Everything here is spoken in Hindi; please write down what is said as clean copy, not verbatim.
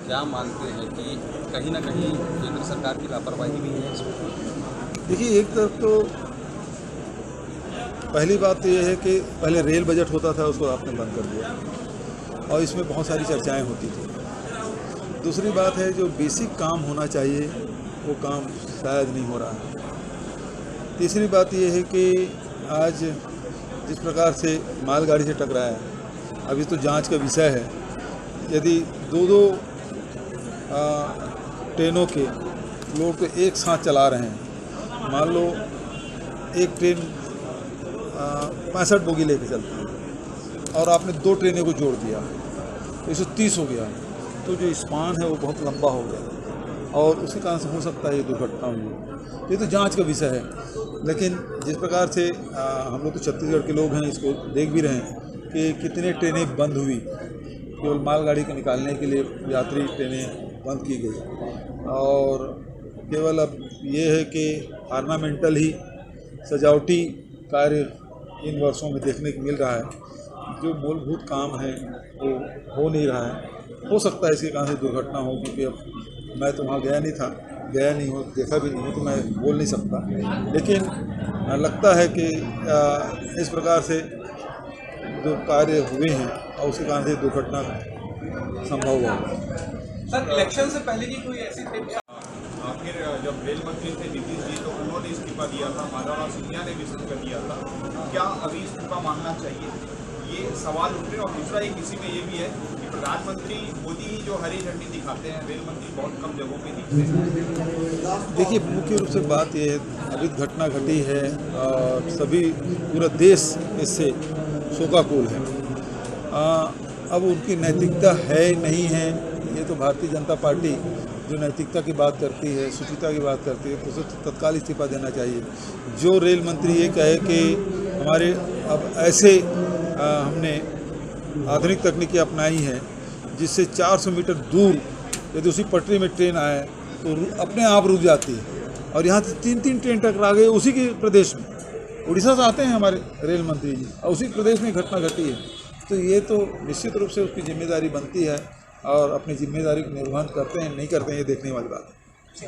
क्या मानते हैं कि कहीं ना कहीं केंद्र सरकार की लापरवाही भी है इसमें? देखिए, एक तरफ तो पहली बात तो ये है कि पहले रेल बजट होता था, उसको आपने बंद कर दिया और इसमें बहुत सारी चर्चाएं होती थी। दूसरी बात है, जो बेसिक काम होना चाहिए वो काम शायद नहीं हो रहा है। तीसरी बात ये है कि आज जिस प्रकार से मालगाड़ी से टकराया, अभी तो जांच का विषय है। यदि दो ट्रेनों के लोग तो एक साथ चला रहे हैं, मान लो एक ट्रेन 65 बोगी लेके चलती है और आपने 2 ट्रेनों को जोड़ दिया तो 130 हो गया, तो जो स्पान है वो बहुत लंबा हो गया और उसके कारण से हो सकता है ये दुर्घटना हुई। ये तो जांच का विषय है, लेकिन जिस प्रकार से हम लोग तो छत्तीसगढ़ के लोग हैं, इसको देख भी रहे हैं कि कितने ट्रेनें बंद हुई, केवल मालगाड़ी को निकालने के लिए यात्री ट्रेनें बंद की गई। और केवल अब ये है कि ऑर्नामेंटल ही सजावटी कार्य इन वर्षों में देखने को मिल रहा है, जो मूलभूत काम है वो हो नहीं रहा है। हो सकता है इसके कारण से दुर्घटना हो, क्योंकि अब मैं तो वहाँ गया नहीं हूँ, देखा भी नहीं हूँ, तो मैं बोल नहीं सकता। लेकिन लगता है कि इस प्रकार से जो कार्य हुए हैं और उसके कारण से दुर्घटना संभव हुआ। सर, इलेक्शन से पहले की कोई ऐसी टिप्स? आखिर जब रेल मंत्री थे नीतीश जी, तो उन्होंने इस्तीफा दिया था, माधवराव सिंधिया ने भी इस्तीफा दिया था। क्या अभी इस्तीफा मांगना चाहिए, ये सवाल उठ रहे हैं। और दूसरा एक इसी में ये भी है कि प्रधानमंत्री मोदी ही जो हरी झंडी दिखाते हैं, रेल मंत्री बहुत कम जगहों पे दिखते हैं। देखिए, मुख्य रूप से बात यह है, अभी घटना घटी है और सभी पूरा देश इससे शोकाकुल है। अब उनकी नैतिकता है नहीं है, ये तो भारतीय जनता पार्टी जो नैतिकता की बात करती है, शुचिता की बात करती है, तो उसे तत्काल इस्तीफा देना चाहिए। जो रेल मंत्री ये कहे कि हमारे अब ऐसे हमने आधुनिक तकनीकी अपनाई है जिससे 400 मीटर दूर यदि उसी पटरी में ट्रेन आए तो अपने आप रुक जाती है, और यहाँ से 3 ट्रेन टकरा गए उसी के प्रदेश में। उड़ीसा से आते हैं हमारे रेल मंत्री जी और उसी प्रदेश में घटना घटी है। तो ये तो निश्चित रूप से उसकी जिम्मेदारी बनती है और अपनी जिम्मेदारी को निर्वहन करते हैं नहीं करते हैं, ये देखने वाली बात है।